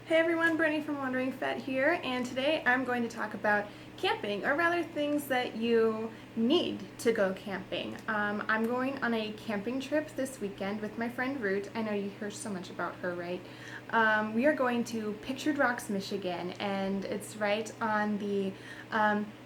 Hey everyone, Brittany from Wandering Fet here, and today I'm going to talk about camping, or rather things that you need to go camping. I'm going on a camping trip this weekend with my friend Root. I know you hear so much about her, right? We are going to Pictured Rocks, Michigan, and it's right on the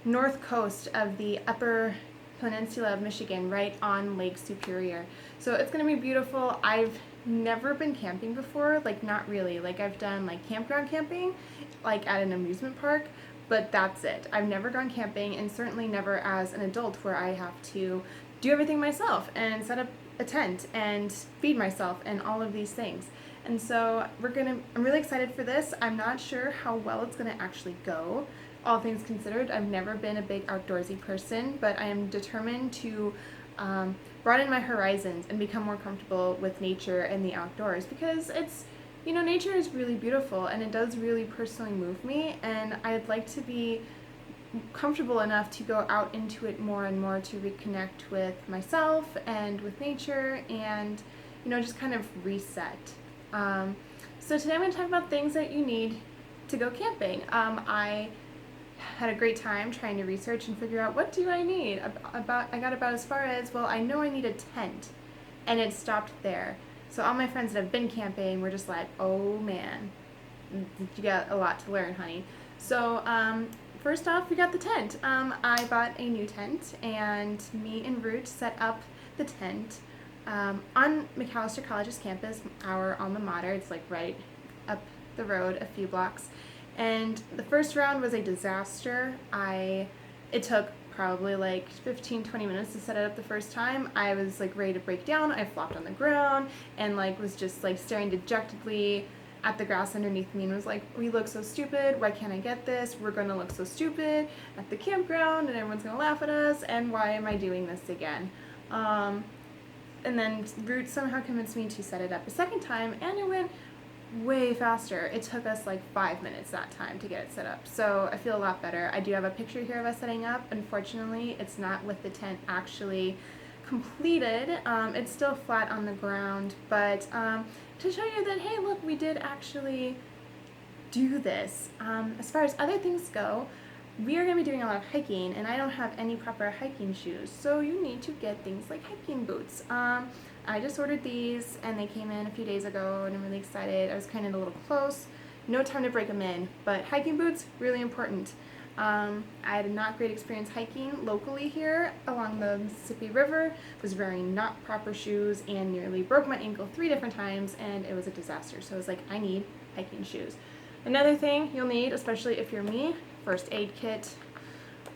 north coast of the upper peninsula of Michigan, right on Lake Superior. So it's going to be beautiful. I've never been camping before, like not really. Like I've done like campground camping, like at an amusement park, but that's it. I've never gone camping, and certainly never as an adult where I have to do everything myself and set up a tent and feed myself and all of these things. And so I'm really excited for this. I'm not sure how well it's gonna actually go. All things considered, I've never been a big outdoorsy person, but I am determined to broaden my horizons and become more comfortable with nature and the outdoors, because nature is really beautiful and it does really personally move me, and I'd like to be comfortable enough to go out into it more and more to reconnect with myself and with nature and, just kind of reset. So today I'm going to talk about things that you need to go camping. I had a great time trying to research and figure out what do I need. I got about as far as, well, I know I need a tent, and it stopped there. So all my friends that have been camping were just like, oh man, you got a lot to learn, honey. So first off, we got the tent. I bought a new tent, and me and Root set up the tent on Macalester College's campus, our alma mater. It's like right up the road a few blocks. And the first round was a disaster. It took probably like 15-20 minutes to set it up the first time. I was like ready to break down. I flopped on the ground and like was just like staring dejectedly at the grass underneath me and was like, we look so stupid. Why can't I get this? We're gonna look so stupid at the campground and everyone's gonna laugh at us, and why am I doing this again? And then Root somehow convinced me to set it up a second time, and it went way faster. It took us like 5 minutes that time to get it set up. So I feel a lot better. I do have a picture here of us setting up. Unfortunately, it's not with the tent actually completed. It's still flat on the ground, but to show you that, hey, look, we did actually do this. As far as other things go, we are going to be doing a lot of hiking, and I don't have any proper hiking shoes, so you need to get things like hiking boots. I just ordered these, and they came in a few days ago, and I'm really excited. I was kind of a little close. No time to break them in, but hiking boots, really important. I had a not great experience hiking locally here along the Mississippi River. Was wearing not proper shoes and nearly broke my ankle 3 different times, and it was a disaster. So I was like, I need hiking shoes. Another thing you'll need, especially if you're me, first aid kit.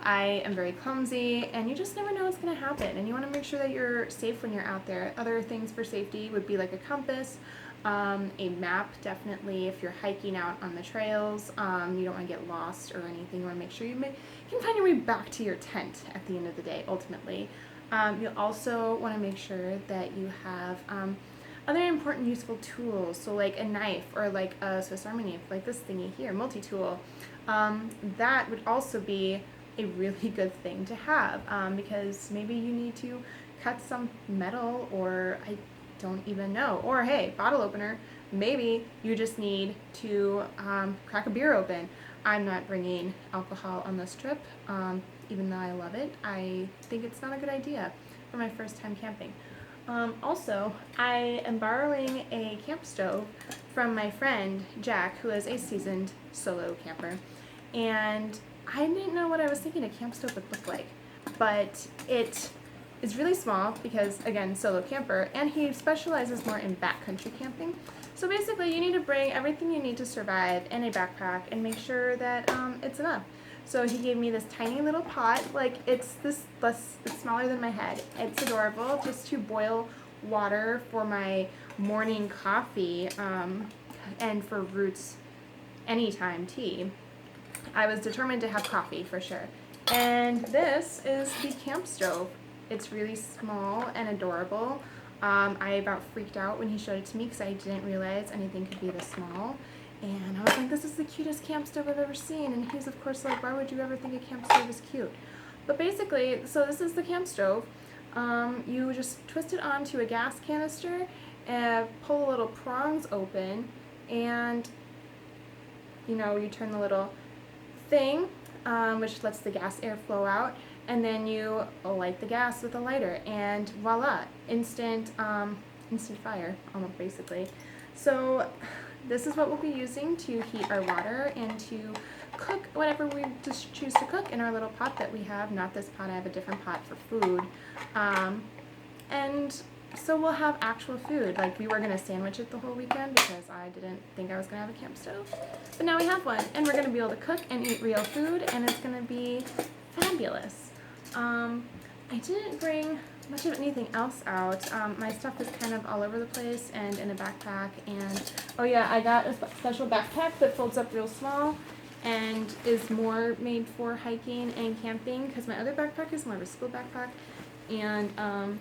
I am very clumsy, and you just never know what's going to happen, and you want to make sure that you're safe when you're out there. Other things for safety would be like a compass, a map, definitely if you're hiking out on the trails. You don't want to get lost or anything. You want to make sure you can find your way back to your tent at the end of the day, ultimately. You'll also want to make sure that you have other important useful tools, so like a knife or like a Swiss Army knife, like this thingy here, multi-tool. That would also be a really good thing to have, because maybe you need to cut some metal, or I don't even know, or hey, bottle opener, maybe you just need to crack a beer open. I'm not bringing alcohol on this trip, even though I love it. I think it's not a good idea for my first time camping. Also, I am borrowing a camp stove from my friend Jack, who is a seasoned solo camper, and I didn't know what I was thinking a camp stove would look like, but it is really small because, again, solo camper, and he specializes more in backcountry camping. So basically, you need to bring everything you need to survive in a backpack and make sure that it's enough. So he gave me this tiny little pot, like it's smaller than my head. It's adorable, just to boil water for my morning coffee, and for Root's anytime tea. I was determined to have coffee for sure. And this is the camp stove. It's really small and adorable. I about freaked out when he showed it to me because I didn't realize anything could be this small. And I was like, this is the cutest camp stove I've ever seen. And he's of course like, why would you ever think a camp stove is cute? But basically, so this is the camp stove. You just twist it onto a gas canister and pull the little prongs open, and you turn the little thing, which lets the gas air flow out, and then you light the gas with a lighter, and voila, instant fire, almost basically. So this is what we'll be using to heat our water and to cook whatever we just choose to cook in our little pot that we have. Not this pot, I have a different pot for food. And so we'll have actual food. Like, we were going to sandwich it the whole weekend because I didn't think I was going to have a camp stove. But now we have one, and we're going to be able to cook and eat real food, and it's going to be fabulous. I didn't bring much of anything else out. My stuff is kind of all over the place and in a backpack. And, oh yeah, I got a special backpack that folds up real small and is more made for hiking and camping, because my other backpack is more of a school backpack. And,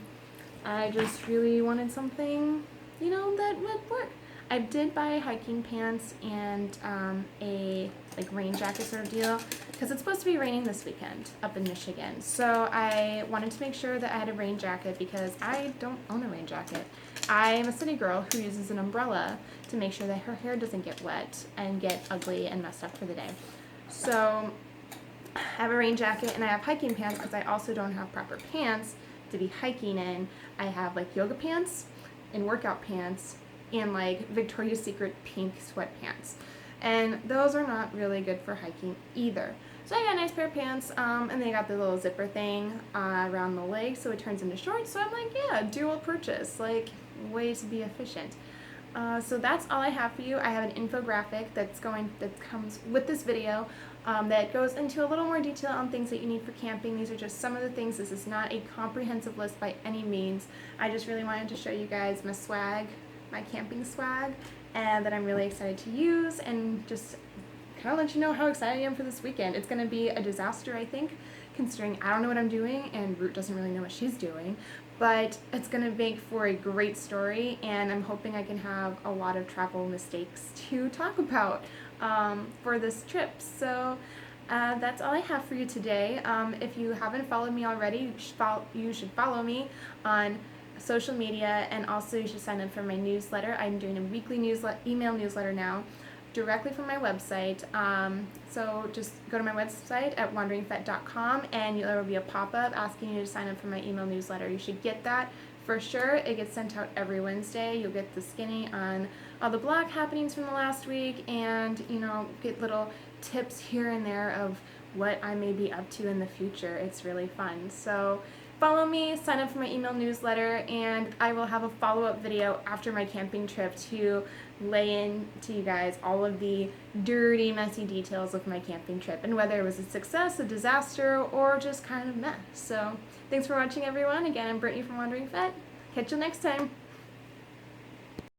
I just really wanted something, that would work. I did buy hiking pants and a rain jacket sort of deal, because it's supposed to be raining this weekend up in Michigan. So I wanted to make sure that I had a rain jacket because I don't own a rain jacket. I am a city girl who uses an umbrella to make sure that her hair doesn't get wet and get ugly and messed up for the day. So I have a rain jacket and I have hiking pants because I also don't have proper pants to be hiking in. I have yoga pants and workout pants and Victoria's Secret pink sweatpants, and those are not really good for hiking either. So I got a nice pair of pants, and they got the little zipper thing around the leg so it turns into shorts. So I'm yeah, dual purchase, way to be efficient. So that's all I have for you. I have an infographic that comes with this video that goes into a little more detail on things that you need for camping. These are just some of the things. This is not a comprehensive list by any means. I just really wanted to show you guys my swag, my camping swag, and that I'm really excited to use, and just kind of let you know how excited I am for this weekend. It's going to be a disaster, I think, considering I don't know what I'm doing and Root doesn't really know what she's doing. But it's going to make for a great story, and I'm hoping I can have a lot of travel mistakes to talk about for this trip. So that's all I have for you today. If you haven't followed me already, you should follow me on social media, and also you should sign up for my newsletter. I'm doing a weekly email newsletter now, directly from my website. So just go to my website at wanderingfet.com, and there will be a pop-up asking you to sign up for my email newsletter. You should get that for sure. It gets sent out every Wednesday. You'll get the skinny on all the blog happenings from the last week, and get little tips here and there of what I may be up to in the future. It's really fun. So follow me, sign up for my email newsletter, and I will have a follow-up video after my camping trip to lay in to you guys all of the dirty, messy details of my camping trip, and whether it was a success, a disaster, or just kind of mess. So thanks for watching, everyone. Again, I'm Brittany from Wandering Fet. Catch you next time.